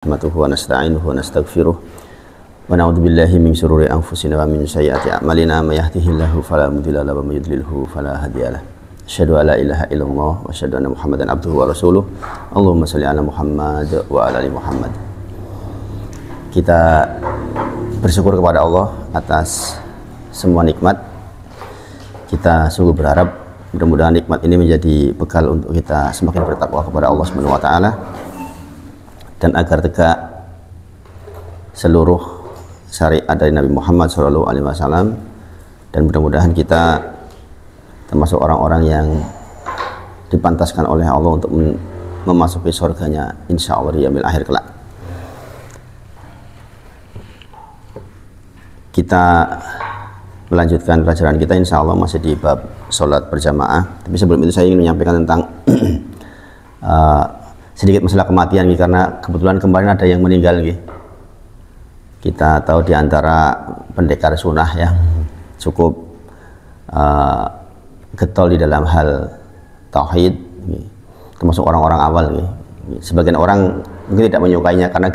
نحمده ونستعينه ونستغفره ونعوذ بالله من شرور أنفسنا ومن سيئات أعمالنا من يهده الله فلا مضل له ومن يضلله فلا هادي له أشهد أن لا إله إلا الله وأشهد أن محمدا عبده ورسوله اللهم صل على محمد وعلى آل Muhammad. Kita bersyukur kepada Allah atas semua nikmat. Kita sungguh berharap mudah-mudahan nikmat ini menjadi bekal untuk kita semakin bertakwa kepada Allah Subhanahu wa taala, dan agar tegak seluruh syariat dari Nabi Muhammad SAW, dan mudah-mudahan kita termasuk orang-orang yang dipantaskan oleh Allah untuk memasuki surganya insya Allah di yaumil akhir kelak. Kita melanjutkan pelajaran kita insya Allah masih di bab sholat berjamaah, tapi sebelum itu saya ingin menyampaikan tentang sedikit masalah kematian, karena kebetulan kemarin ada yang meninggal. Kita tahu di antara pendekar sunnah yang cukup getol di dalam hal tauhid, termasuk orang-orang awal. Sebagian orang mungkin tidak menyukainya karena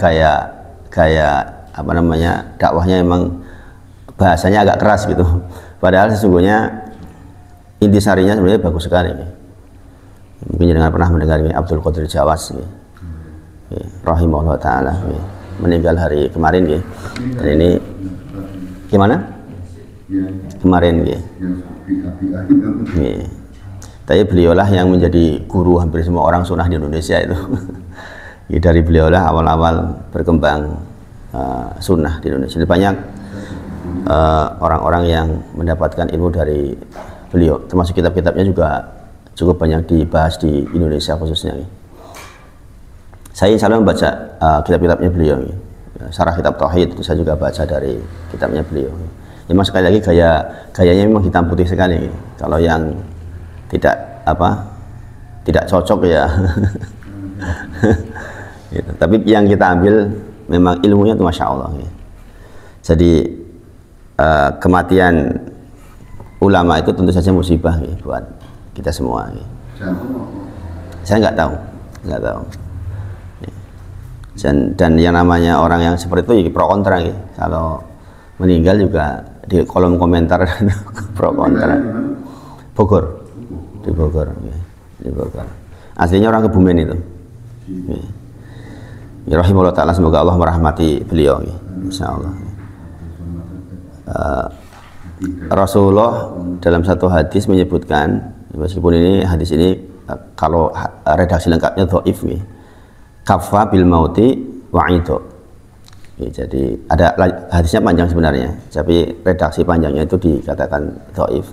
gaya dakwahnya memang bahasanya agak keras gitu. Padahal sesungguhnya intisarinya sebenarnya bagus sekali. Mungkin jangan pernah mendengar Abdul Qadir Jawas, rahimahullah taala, meninggal hari kemarin, dan ini gimana? Kemarin, tapi beliaulah yang menjadi guru hampir semua orang sunnah di Indonesia itu. Dari beliaulah awal-awal berkembang sunnah di Indonesia. Jadi banyak orang-orang yang mendapatkan ilmu dari beliau, termasuk kitab-kitabnya juga cukup banyak dibahas di Indonesia khususnya. Saya insya Allah membaca kitab-kitabnya beliau. Syarah kitab tauhid itu saya juga baca dari kitabnya beliau. Memang sekali lagi gayanya memang hitam putih sekali. Kalau yang tidak cocok ya. Gitu. Tapi yang kita ambil memang ilmunya itu masya Allah. Jadi kematian ulama itu tentu saja musibah buat kita semua. Saya nggak tahu. Dan yang namanya orang yang seperti itu pro kontra. Kalau meninggal juga di kolom komentar pro kontra. Bogor, di Bogor. Aslinya orang Kebumen itu. Ya rahimahullah taala, semoga Allah merahmati beliau. Insya Allah. Rasulullah dalam satu hadis menyebutkan, meskipun ini hadis ini kalau redaksi lengkapnya dhaif, kafa bil mauti wa'ido. Jadi ada hadisnya panjang sebenarnya, tapi redaksi panjangnya itu dikatakan dhaif,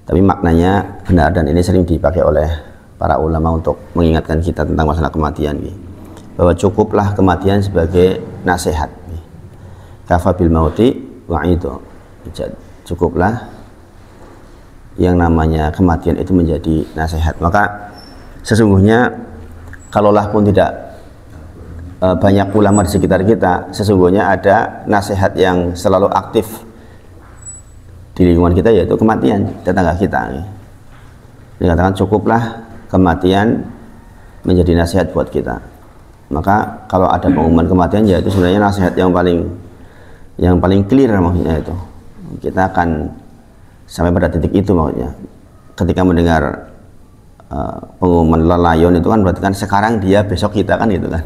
tapi maknanya benar, dan ini sering dipakai oleh para ulama untuk mengingatkan kita tentang masalah kematian, bahwa cukuplah kematian sebagai nasihat. Kafa bil mauti wa'ido, cukuplah yang namanya kematian itu menjadi nasihat. Maka sesungguhnya kalaulah pun tidak banyak ulama di sekitar kita, sesungguhnya ada nasihat yang selalu aktif di lingkungan kita, yaitu kematian tetangga kita. Dikatakan cukuplah kematian menjadi nasihat buat kita. Maka kalau ada pengumuman kematian, yaitu sebenarnya nasihat yang paling clear, maksudnya itu kita akan sampai pada titik itu. Maksudnya ketika mendengar pengumuman lelayon itu kan berarti kan sekarang dia besok kita, kan gitu kan.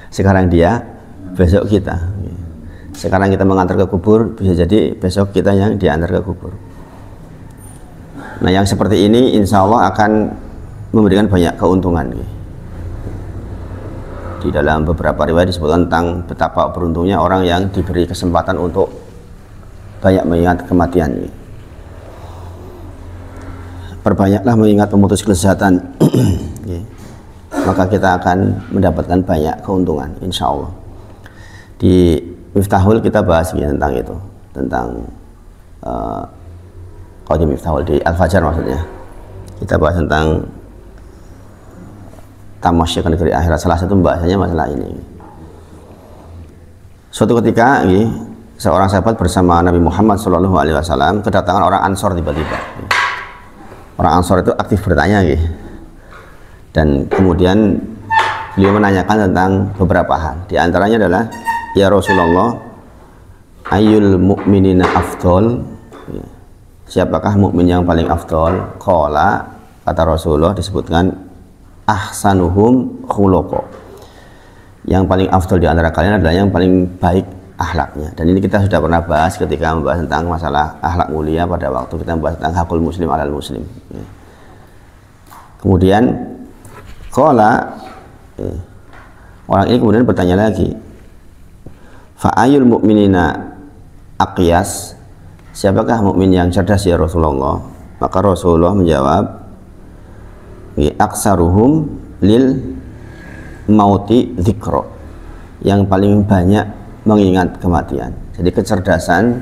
Sekarang dia besok kita. Sekarang kita mengantar ke kubur, bisa jadi besok kita yang diantar ke kubur. Nah yang seperti ini insya Allah akan memberikan banyak keuntungan. Di dalam beberapa riwayat disebutkan tentang betapa beruntungnya orang yang diberi kesempatan untuk banyak mengingat kematian. Perbanyaklah mengingat pemutus kelezatan, maka kita akan mendapatkan banyak keuntungan insya Allah. Di Miftahul kita bahas tentang itu, tentang kalau di Miftahul, di Al-Fajar maksudnya, kita bahas tentang tamasya negeri akhirat. Salah satu pembahasannya masalah ini. Suatu ketika seorang sahabat bersama Nabi Muhammad SAW kedatangan orang Ansor tiba-tiba. Orang Ansor itu aktif bertanya, dan kemudian beliau menanyakan tentang beberapa hal. Di antaranya adalah, ya Rasulullah, ayyul mu'minina afdol, siapakah mukmin yang paling afdol? Qala, kata Rasulullah, disebutkan ahsanuhum khuluqa, yang paling afdol di antara kalian adalah yang paling baik akhlaknya. Dan ini kita sudah pernah bahas ketika membahas tentang masalah akhlak mulia pada waktu kita membahas tentang hakul muslim alal muslim. Kemudian qala, orang ini kemudian bertanya lagi, fa'ayul mu'minina aqyas, siapakah mukmin yang cerdas ya Rasulullah? Maka Rasulullah menjawab, aksaruhum lil mauti dzikra, yang paling banyak mengingat kematian. Jadi kecerdasan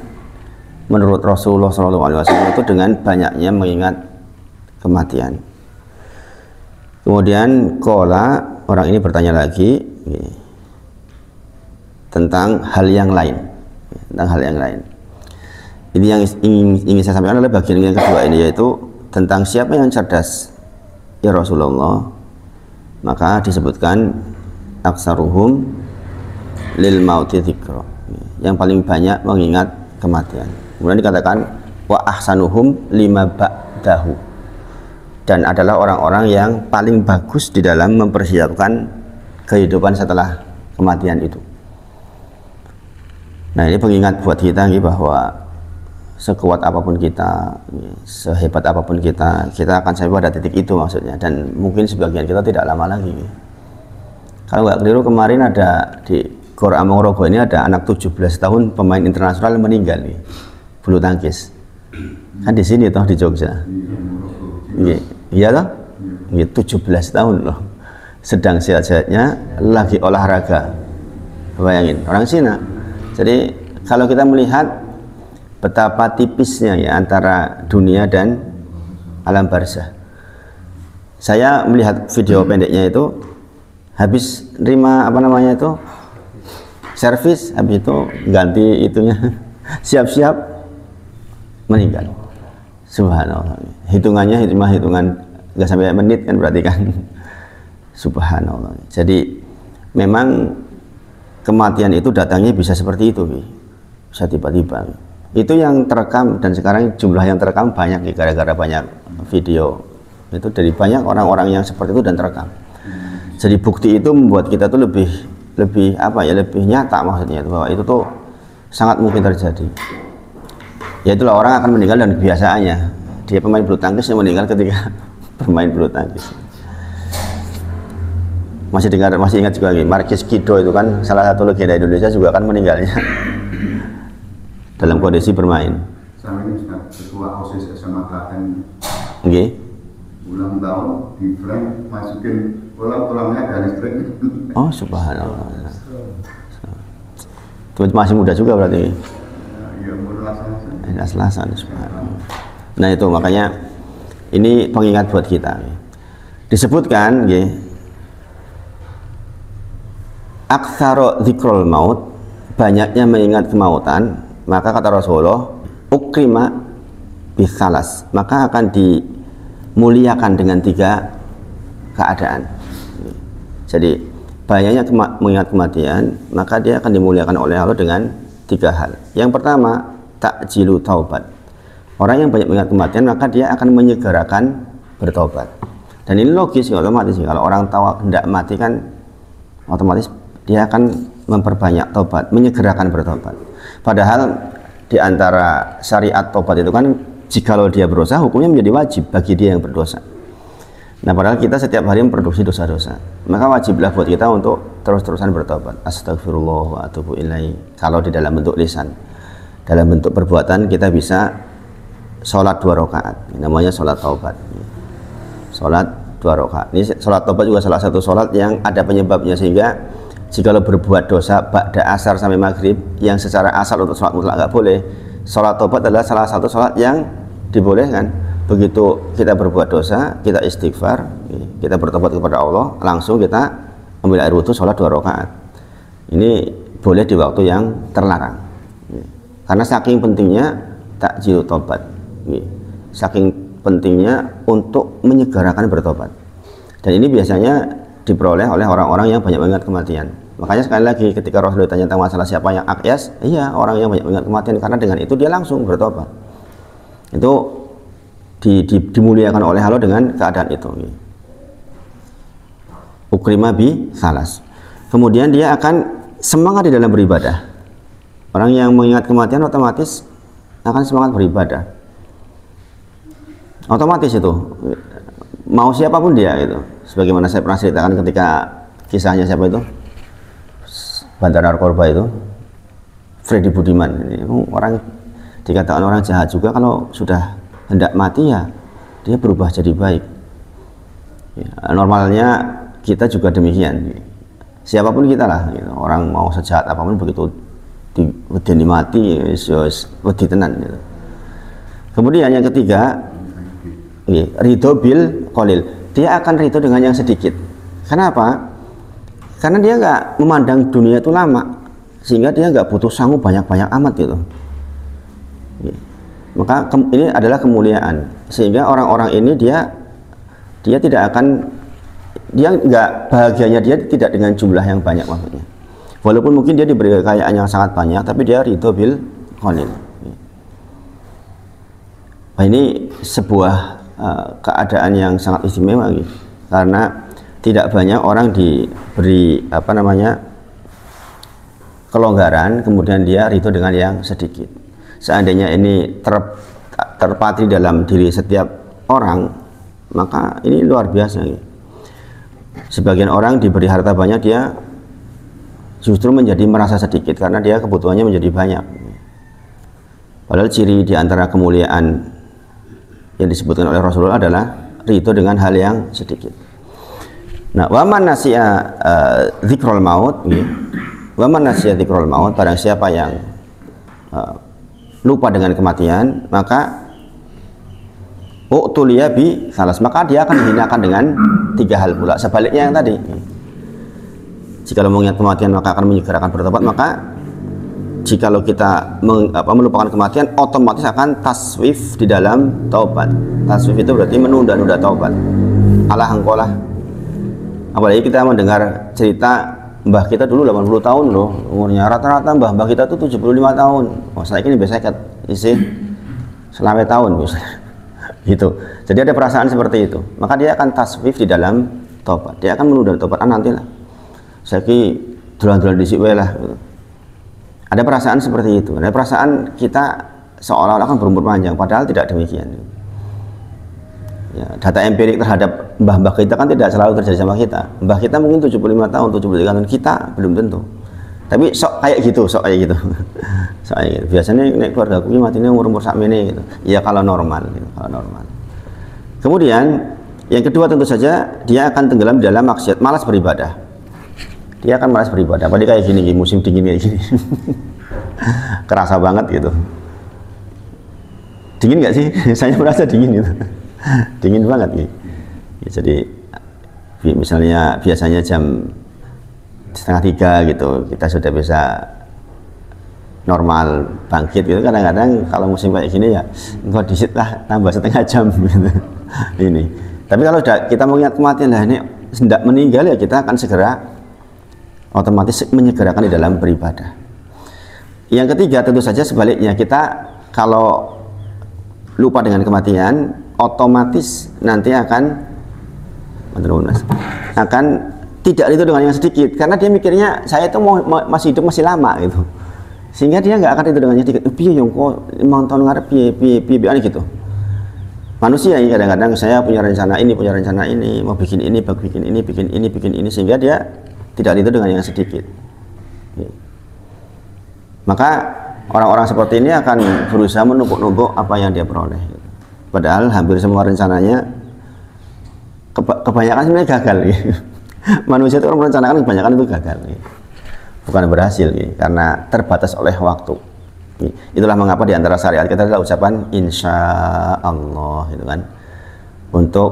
menurut Rasulullah SAW itu dengan banyaknya mengingat kematian. Kemudian qala, orang ini bertanya lagi tentang hal yang lain, Ini yang ingin saya sampaikan adalah bagian yang kedua ini, yaitu tentang siapa yang cerdas ya Rasulullah. Maka disebutkan aksaruhum lil mauti dzikra, yang paling banyak mengingat kematian. Kemudian dikatakan wa ahsanuhum lima ba'dahu, dan adalah orang-orang yang paling bagus di dalam mempersiapkan kehidupan setelah kematian itu. Nah, ini pengingat buat kita bahwa sekuat apapun kita, sehebat apapun kita akan sampai pada titik itu maksudnya. Dan mungkin sebagian kita tidak lama lagi. Kalau nggak keliru, kemarin ada di Gor Among-Rogo ini ada anak 17 tahun pemain internasional meninggal nih, bulu tangkis. Kan di sini toh, di Jogja. Iya toh? 17 tahun loh. Sedang sehat-sehatnya lagi olahraga. Bayangin, orang Cina. Jadi kalau kita melihat betapa tipisnya ya antara dunia dan alam barzah. Saya melihat video pendeknya itu, habis terima servis, habis itu ganti itunya, siap-siap meninggal. Subhanallah. Hitungannya hitungan nggak sampai menit kan berarti kan. Subhanallah. Jadi memang kematian itu datangnya bisa seperti itu, bisa tiba-tiba. Itu yang terekam, dan sekarang jumlah yang terekam banyak gara-gara banyak video itu dari banyak orang-orang yang seperti itu dan terekam. Jadi bukti itu membuat kita tuh lebih nyata maksudnya itu, bahwa itu tuh sangat mungkin terjadi. Ya itulah, orang akan meninggal dan kebiasaannya dia pemain bulu tangkis yang meninggal ketika bermain bulu tangkis. Masih ingat juga lagi, Marquis Kido itu kan salah satu legenda Indonesia juga kan meninggalnya dalam kondisi bermain. Sama ini sudah ketua OSIS SMA Klaten. Oke. Ulang tahun di frame masukin kolam-kolamnya garis string. Oh, subhanallah. Itu masih muda juga berarti. Iya, muda Lasan. Subhanallah. Nah itu makanya ini pengingat buat kita. Disebutkan, aktsara dzikrul maut, banyaknya mengingat kemautan. Maka kata Rasulullah, ukrima bisalas, maka akan dimuliakan dengan 3 keadaan. Jadi banyaknya mengingat kematian, maka dia akan dimuliakan oleh Allah dengan 3 hal. Yang pertama, takjilu taubat. Orang yang banyak mengingat kematian, maka dia akan menyegerakan bertobat. Dan ini logis, otomatis. Kalau orang tahu hendak mati kan otomatis dia akan memperbanyak tobat, menyegerakan bertobat. Padahal di antara syariat tobat itu kan, jikalau dia berdosa, hukumnya menjadi wajib bagi dia yang berdosa. Nah, padahal kita setiap hari memproduksi dosa-dosa, maka wajiblah buat kita untuk terus-terusan bertobat. Astagfirullah wa atubu ilaih. Kalau di dalam bentuk lisan, dalam bentuk perbuatan kita bisa sholat 2 rakaat, namanya sholat taubat. Sholat 2 rakaat. Ini sholat taubat juga salah satu sholat yang ada penyebabnya, sehingga jikalau berbuat dosa ba'da asar sampai maghrib yang secara asal untuk sholat mutlak nggak boleh, sholat taubat adalah salah satu sholat yang dibolehkan. Begitu kita berbuat dosa, kita istighfar, kita bertobat kepada Allah, langsung kita ambil air wudhu, sholat 2 rakaat. Ini boleh di waktu yang terlarang, karena saking pentingnya takjil tobat, saking pentingnya untuk menyegerakan bertobat. Dan ini biasanya diperoleh oleh orang-orang yang banyak mengingat kematian. Makanya sekali lagi ketika Rasulullah ditanya tentang masalah siapa yang akyas, iya orang yang banyak mengingat kematian, karena dengan itu dia langsung bertobat. Itu dimuliakan oleh Allah dengan keadaan itu. Ukrima bi salas. Kemudian dia akan semangat di dalam beribadah. Orang yang mengingat kematian otomatis akan semangat beribadah. Otomatis itu mau siapapun dia itu. Sebagaimana saya pernah ceritakan ketika kisahnya siapa itu, bandar narkoba itu, Freddy Budiman. Ini orang dikatakan orang jahat juga, kalau sudah hendak mati ya dia berubah jadi baik. Ya, normalnya kita juga demikian. Siapapun kita lah, gitu. Orang mau sejahat apapun begitu wedi mati, wedi tenan. Gitu. Kemudian yang ketiga, ridho bil qalil. Dia akan ridho dengan yang sedikit. Kenapa? Karena dia nggak memandang dunia itu lama, sehingga dia nggak butuh sanggup banyak-banyak amat gitu. Maka ini adalah kemuliaan, sehingga orang-orang ini dia tidak akan, dia nggak, bahagianya dia tidak dengan jumlah yang banyak maksudnya. Walaupun mungkin dia diberi kekayaan yang sangat banyak, tapi dia ridho bil qalil. Nah, ini sebuah keadaan yang sangat istimewa gitu. Karena tidak banyak orang diberi kelonggaran kemudian dia ridho dengan yang sedikit. Seandainya ini terpatri dalam diri setiap orang, maka ini luar biasa gitu. Sebagian orang diberi harta banyak, dia justru menjadi merasa sedikit karena dia kebutuhannya menjadi banyak. Padahal ciri di antara kemuliaan yang disebutkan oleh Rasulullah adalah ridho dengan hal yang sedikit. Nah, waman nasiya dzikrul maut, waman nasiya dzikrul maut, barang siapa yang lupa dengan kematian, maka u'tuliya bi salas, maka dia akan dihinakan dengan 3 hal pula. Sebaliknya yang tadi, jika mengingat kematian maka akan menyegerakan bertobat, maka jikalau kita melupakan kematian, otomatis akan taswif di dalam taubat. Taswif itu berarti menunda-nunda taubat. Alah engkaulah. Apalagi kita mendengar cerita mbah kita dulu 80 tahun loh umurnya, rata-rata mbah kita tuh 75 tahun. Oh, saya ini biasa isi selama tahun gitu. Jadi ada perasaan seperti itu. Maka dia akan taswif di dalam taubat. Dia akan menunda taubat, nantilah. Saya dulan-dulan di situ lah. Gitu. Ada perasaan seperti itu. Ada perasaan kita seolah-olah kan berumur panjang, padahal tidak demikian. Ya, data empirik terhadap mbah-mbah kita kan tidak selalu terjadi sama kita. Mbah kita mungkin 75 tahun, 73 tahun, kita belum tentu. Tapi sok kayak gitu. Sok kayak gitu. Biasanya nek keluarga aku matinya umur sakmene gitu. Ya kalau normal gitu, kalau normal. Kemudian yang kedua tentu saja dia akan tenggelam di dalam maksiat, malas beribadah. Dia akan malas beribadah. Apalagi kayak gini, musim dingin kayak gini. Kerasa banget gitu. Dingin nggak sih? Saya merasa dingin gitu. Dingin banget gitu. Ya, jadi misalnya biasanya jam 2:30 gitu, kita sudah bisa normal bangkit gitu. Kadang-kadang kalau musim kayak gini ya enggak disit lah, tambah setengah jam gitu. Ini. Tapi kalau kita mengingat kematian, lah ini hendak meninggal ya kita akan segera otomatis menyegerakan di dalam beribadah. Yang ketiga tentu saja sebaliknya, kita kalau lupa dengan kematian otomatis nanti akan tidak itu dengan yang sedikit, karena dia mikirnya saya itu masih hidup masih lama gitu, sehingga dia nggak akan itu dengan yang sedikit. Piye yang kok 5 tahun ngarep piye gitu. Manusia ini kadang-kadang saya punya rencana ini, mau bikin ini, sehingga dia tidak itu dengan yang sedikit. Maka orang-orang seperti ini akan berusaha menumpuk-numpuk apa yang dia peroleh. Padahal hampir semua rencananya kebanyakan sebenarnya gagal. Manusia itu orang merencanakan kebanyakan itu gagal. Bukan berhasil, karena terbatas oleh waktu. Itulah mengapa di antara syariat kita adalah ucapan insya Allah, gitu kan, untuk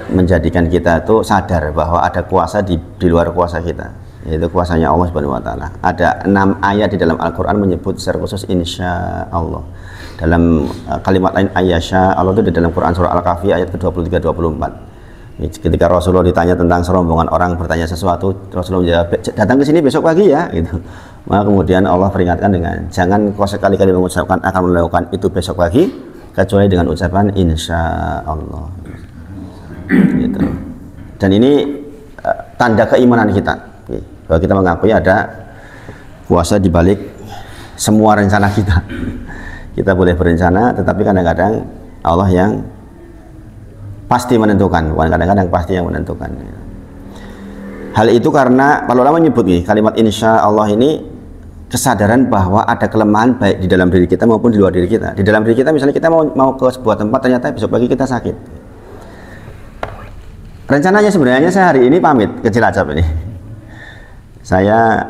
menjadikan kita itu sadar bahwa ada kuasa di luar kuasa kita, yaitu kuasanya Allah Subhanahu wa taala. Ada 6 ayat di dalam Al-Qur'an menyebut secara khusus insya Allah. Dalam kalimat lain ayasya Allah itu di dalam Quran surah Al-Kahfi ayat ke-23 24. Ketika Rasulullah ditanya tentang serombongan orang bertanya sesuatu, Rasulullah menjawab, datang ke sini besok pagi ya, gitu. Maka kemudian Allah peringatkan dengan, jangan kau sekali-kali mengucapkan akan melakukan itu besok pagi, kecuali dengan ucapan insya Allah. Gitu. Dan ini tanda keimanan kita, bahwa kita mengakui ada kuasa di balik semua rencana kita. Kita boleh berencana, tetapi kadang-kadang Allah yang pasti menentukan, bukan kadang-kadang pasti yang menentukan. Hal itu karena para ulama menyebut kalimat insya Allah ini kesadaran bahwa ada kelemahan baik di dalam diri kita maupun di luar diri kita. Di dalam diri kita, misalnya kita mau ke sebuah tempat, ternyata besok pagi kita sakit. Rencananya sebenarnya saya hari ini pamit ke Cilacap ini. Saya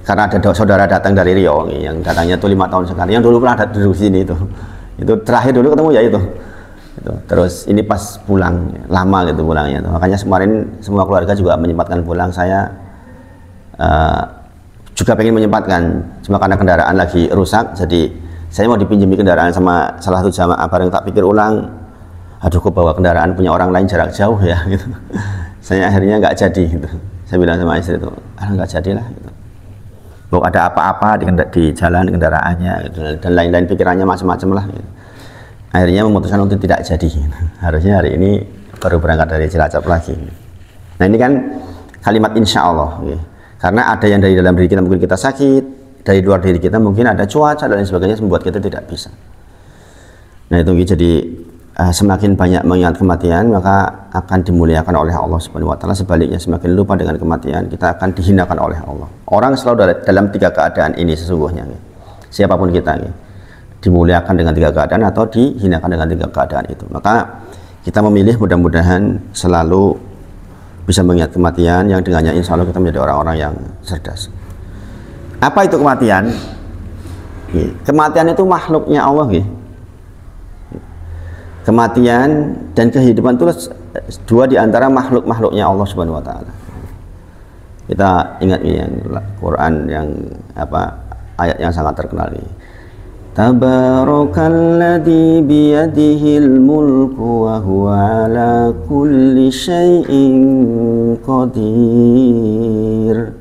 karena ada saudara datang dari Riau yang datangnya tuh 5 tahun sekali, yang dulu pernah ada di sini itu terakhir dulu ketemu ya itu. Terus ini pas pulang lama gitu pulangnya itu. Makanya kemarin semua keluarga juga menyempatkan pulang, saya juga pengen menyempatkan, cuma karena kendaraan lagi rusak, jadi saya mau dipinjami kendaraan sama salah satu jamaah. Bareng tak pikir ulang, aduh kok bawa kendaraan punya orang lain jarak jauh ya gitu. Saya akhirnya nggak jadi gitu. Saya bilang sama istri itu, nggak jadilah gitu. Bahwa ada apa-apa di jalan kendaraannya gitu, dan lain-lain pikirannya macam-macam lah gitu. Akhirnya memutuskan untuk tidak jadi gitu. Harusnya hari ini baru berangkat dari Cilacap lagi gitu. Nah ini kan kalimat insya Allah gitu. Karena ada yang dari dalam diri kita mungkin kita sakit, dari luar diri kita mungkin ada cuaca dan lain sebagainya membuat kita tidak bisa. Nah itu jadi semakin banyak mengingat kematian, maka akan dimuliakan oleh Allah Subhanahu wa taala. Sebaliknya, semakin lupa dengan kematian, kita akan dihinakan oleh Allah. Orang selalu dalam 3 keadaan ini sesungguhnya. Siapapun kita dimuliakan dengan 3 keadaan atau dihinakan dengan 3 keadaan itu. Maka kita memilih mudah-mudahan selalu bisa mengingat kematian, yang dengannya insya Allah kita menjadi orang-orang yang cerdas. Apa itu kematian? Kematian itu makhluknya Allah. Kematian dan kehidupan itu 2 di antara makhluk-makhluknya Allah Subhanahu wa taala. Kita ingat yang Quran yang ayat yang sangat terkenal ini. Tabarakalladzi biyadihil mulku wa huwa ala kulli syai'in qadir.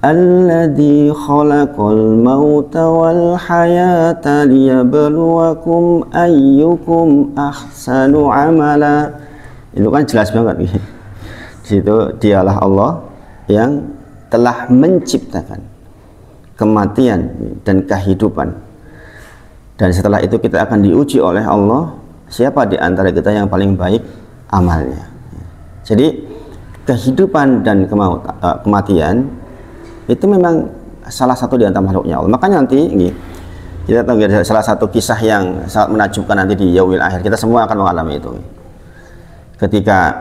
Alladzi khalaqal mauta wal hayata liyabluwakum ayyukum ahsanu amala. Itu kan jelas banget gitu. Di situ dialah Allah yang telah menciptakan kematian dan kehidupan. Dan setelah itu kita akan diuji oleh Allah, siapa di antara kita yang paling baik amalnya. Jadi kehidupan dan kematian itu memang salah satu di antara makhluknya Allah. Makanya nanti kita tahu salah satu kisah yang sangat menakjubkan nanti di yaumil akhir. Kita semua akan mengalami itu. Ketika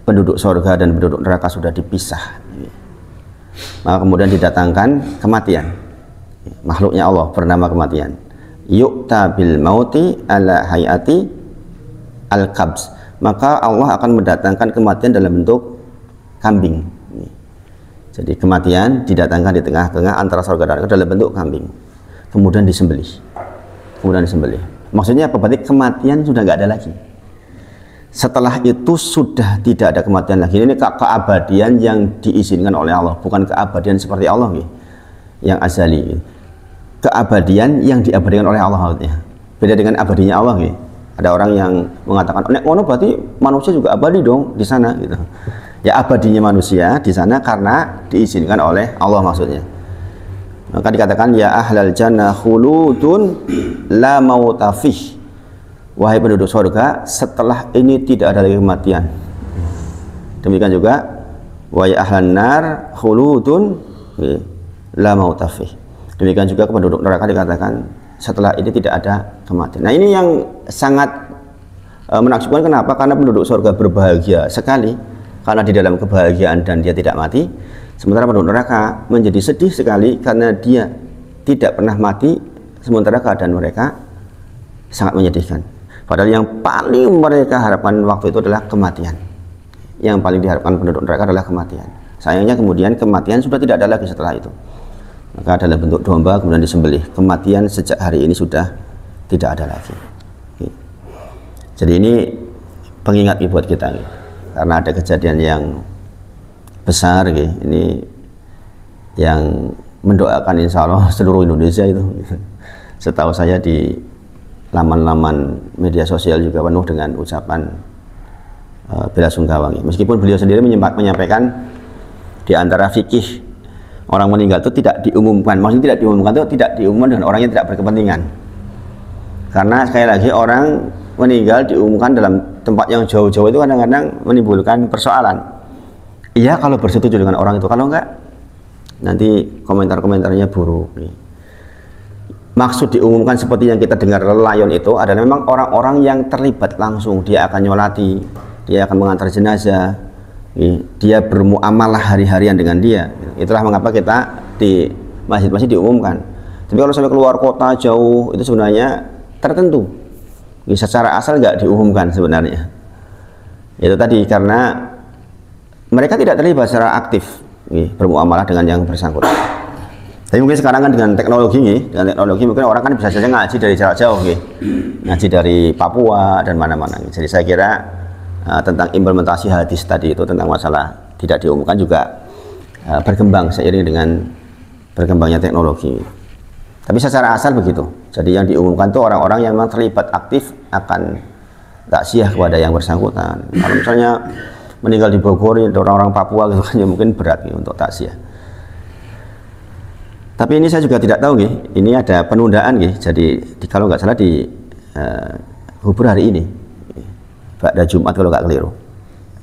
penduduk surga dan penduduk neraka sudah dipisah, maka kemudian didatangkan kematian. Makhluknya Allah bernama kematian. Yu'ta bil mauti ala hayati al-qabs. Maka Allah akan mendatangkan kematian dalam bentuk kambing. Jadi kematian didatangkan di tengah-tengah antara surga dan neraka dalam bentuk kambing, kemudian disembelih. Maksudnya apa? Berarti kematian sudah nggak ada lagi. Setelah itu sudah tidak ada kematian lagi. Ini keabadian yang diizinkan oleh Allah, bukan keabadian seperti Allah yang azali. Keabadian yang diabadikan oleh Allah maksudnya. Beda dengan abadinya Allah. Ada orang yang mengatakan, nek ngono berarti manusia juga abadi dong di sana gitu. Ya abadinya manusia di sana karena diizinkan oleh Allah maksudnya. Maka dikatakan ya ahlal jannah khuludun la mautafih. Wahai penduduk surga, setelah ini tidak ada lagi kematian. Demikian juga wahai ahlan nar khuludun la mautafih. Demikian juga penduduk neraka dikatakan setelah ini tidak ada kematian. Nah ini yang sangat menakjubkan. Kenapa? Karena penduduk surga berbahagia sekali karena di dalam kebahagiaan dan dia tidak mati, sementara penduduk neraka menjadi sedih sekali karena dia tidak pernah mati, sementara keadaan mereka sangat menyedihkan. Padahal yang paling mereka harapkan waktu itu adalah kematian. Yang paling diharapkan penduduk neraka adalah kematian. Sayangnya kemudian kematian sudah tidak ada lagi setelah itu. Maka dalam bentuk domba kemudian disembelih. Kematian sejak hari ini sudah tidak ada lagi. Jadi ini pengingat buat kita karena ada kejadian yang besar ini yang mendoakan insya Allah seluruh Indonesia itu. Setahu saya di laman-laman media sosial juga penuh dengan ucapan bela sungkawa. Meskipun beliau sendiri menyampaikan di antara fikih orang meninggal itu tidak diumumkan, maksudnya tidak diumumkan itu tidak diumumkan dengan orang yang tidak berkepentingan. Karena sekali lagi orang meninggal diumumkan dalam tempat yang jauh-jauh itu kadang-kadang menimbulkan persoalan. Iya kalau bersetuju dengan orang itu, kalau enggak nanti komentar-komentarnya buruk. Maksud diumumkan seperti yang kita dengar Lion itu adalah memang orang-orang yang terlibat langsung. Dia akan nyolati, dia akan mengantar jenazah, dia bermuamalah hari-harian dengan dia. Itulah mengapa kita di masjid-masjid diumumkan. Tapi kalau sampai keluar kota jauh itu sebenarnya tertentu. Secara asal nggak diumumkan sebenarnya. Itu tadi karena mereka tidak terlibat secara aktif bermuamalah dengan yang bersangkutan. Tapi mungkin sekarang kan dengan teknologi mungkin orang kan bisa saja ngaji dari jarak jauh, ngaji dari Papua dan mana-mana. Jadi saya kira tentang implementasi hadis tadi itu tentang masalah tidak diumumkan juga berkembang seiring dengan berkembangnya teknologi. Tapi secara asal begitu. Jadi yang diumumkan itu orang-orang yang memang terlibat aktif akan taksiyah kepada yang bersangkutan. Kalau misalnya meninggal di Bogor, orang-orang Papua gitu kan ya mungkin berat untuk taksiyah. Tapi ini saya juga tidak tahu ini ada penundaan jadi kalau nggak salah di hubur hari ini pada Jumat kalau nggak keliru.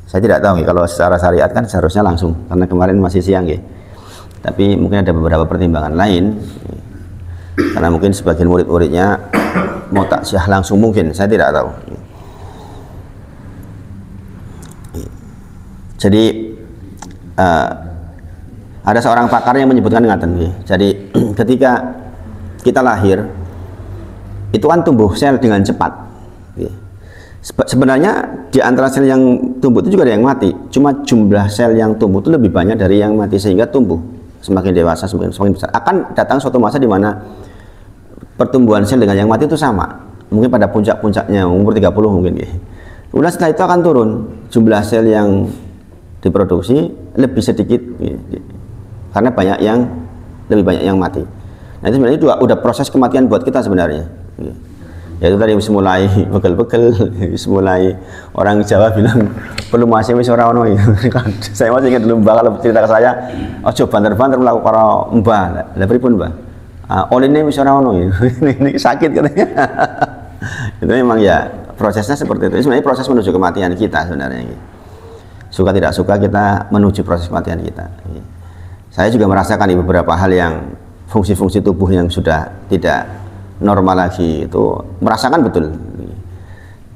Saya tidak tahu kalau secara syariat kan seharusnya langsung karena kemarin masih siang tapi mungkin ada beberapa pertimbangan lain karena mungkin sebagian murid-muridnya mau taksiyah langsung mungkin, saya tidak tahu. Jadi ada seorang pakar yang menyebutkan jadi ketika kita lahir itu kan tumbuh sel dengan cepat. Sebenarnya di antara sel yang tumbuh itu juga ada yang mati, cuma jumlah sel yang tumbuh itu lebih banyak dari yang mati sehingga tumbuh semakin dewasa semakin besar. Akan datang suatu masa di mana pertumbuhan sel dengan yang mati itu sama, mungkin pada puncak-puncaknya umur 30 mungkin. Kemudian setelah itu akan turun jumlah sel yang diproduksi lebih sedikit karena lebih banyak yang mati. Nah itu sebenarnya udah proses kematian buat kita sebenarnya. Yaitu tadi mulai begel-begel, mulai orang Jawa bilang perlu masih wis ora ono. Saya masih ingat dulu Mbak kalau cerita ke saya, ojo banter-banter mlaku karo Mbah. Lah pripun Mbah? Oline wis ora ono. Ini sakit katanya. Itu memang ya prosesnya seperti itu. Sebenarnya proses menuju kematian kita sebenarnya. Suka tidak suka kita menuju proses kematian kita. Saya juga merasakan beberapa hal yang fungsi-fungsi tubuh yang sudah tidak normal lagi itu merasakan betul.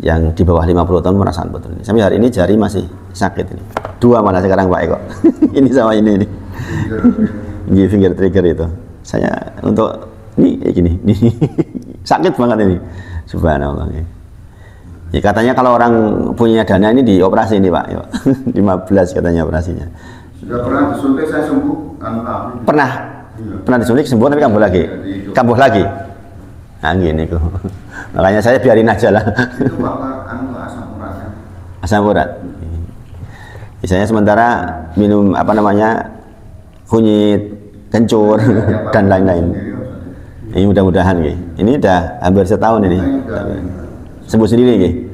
Yang di bawah 50 tahun merasakan betul. Sampai hari ini jari masih sakit ini. 2 malah sekarang Pak Eko. Ini sama ini. Ini finger trigger itu. Saya untuk ini gini. Sakit banget ini. Subhanallah. Ya katanya kalau orang punya dana ini dioperasi ini Pak. 15 katanya operasinya. Sudah pernah disuntik saya sembuh Pernah. Iya. Pernah disuntik sembuh tapi kambuh lagi. Kambuh lagi. Nah gini kok. Makanya saya biarin aja lah. Itu bakar asam urat. Asam urat. Misalnya sementara minum kunyit, kencur dan lain-lain. Ini mudah-mudahan ini udah hampir setahun ini. Sembuh sendiri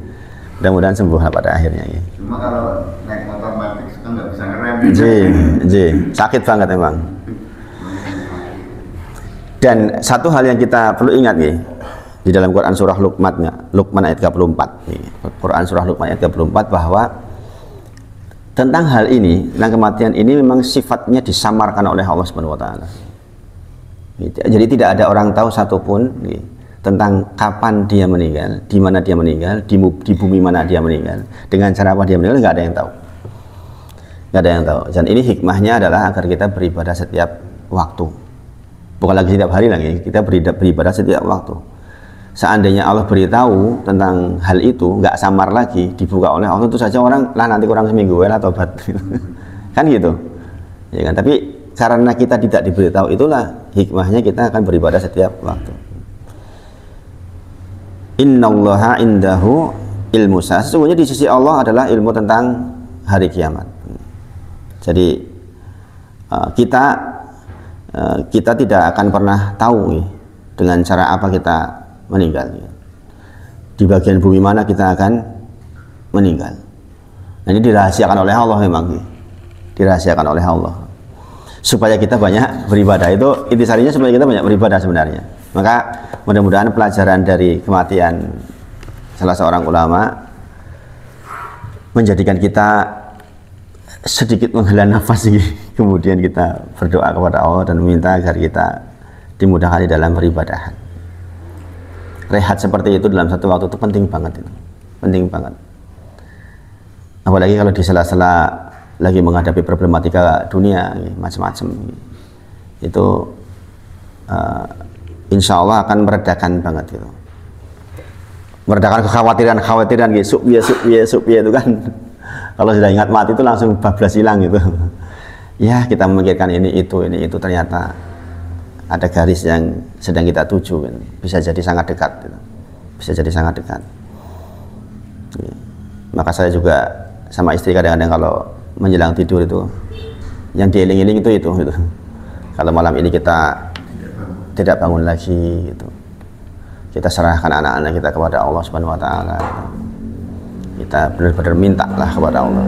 mudah-mudahan sembuh pada akhirnya. Cuma kalau naik motor matic kan nggak bisa ngerem. Sakit banget emang. Dan satu hal yang kita perlu ingat di dalam Quran surah Luqman ayat 34 Quran surah Luqman ayat 34 bahwa tentang hal ini, tentang kematian ini memang sifatnya disamarkan oleh Allah Subhanahu wa taala. Jadi tidak ada orang tahu satupun tentang kapan dia meninggal, di mana dia meninggal, di bumi mana dia meninggal, dengan cara apa dia meninggal, nggak ada yang tahu. Nggak ada yang tahu. Dan ini hikmahnya adalah agar kita beribadah setiap waktu. Bukan lagi setiap hari lagi, kita beribadah setiap waktu. Seandainya Allah beritahu tentang hal itu, nggak samar lagi, dibuka oleh Allah, itu saja orang lah nanti kurang seminggu lah tobat. Kan gitu. Ya kan? Tapi karena kita tidak diberitahu, itulah hikmahnya kita akan beribadah setiap waktu. Innallaha indahu ilmu sesungguhnya di sisi Allah adalah ilmu tentang hari kiamat. Jadi kita tidak akan pernah tahu ya, dengan cara apa kita meninggal ya. Di bagian bumi mana kita akan meninggal. Nah, ini dirahasiakan oleh Allah memang ya. Dirahasiakan oleh Allah supaya kita banyak beribadah. Itu intisarinya supaya kita banyak beribadah sebenarnya. Maka mudah-mudahan pelajaran dari kematian salah seorang ulama menjadikan kita sedikit menghela nafas ini. Kemudian kita berdoa kepada Allah dan meminta agar kita dimudahkan di dalam beribadah. Rehat seperti itu dalam satu waktu itu penting banget itu. Penting banget. Apalagi kalau di sela-sela lagi menghadapi problematika dunia macam-macam. Itu insya Allah akan meredakan banget itu. Meredakan kekhawatiran gitu, supya itu kan. Kalau sudah ingat mati itu langsung bablas hilang gitu. Ya, kita memikirkan ini itu ternyata ada garis yang sedang kita tuju kan. Bisa jadi sangat dekat gitu. Bisa jadi sangat dekat ya. Maka saya juga sama istri kadang-kadang kalau menjelang tidur itu yang dieling-eling itu gitu. Kalau malam ini kita tidak bangun lagi gitu, kita serahkan anak-anak kita kepada Allah Subhanahu wa taala. Kita benar-benar mintalah kepada Allah.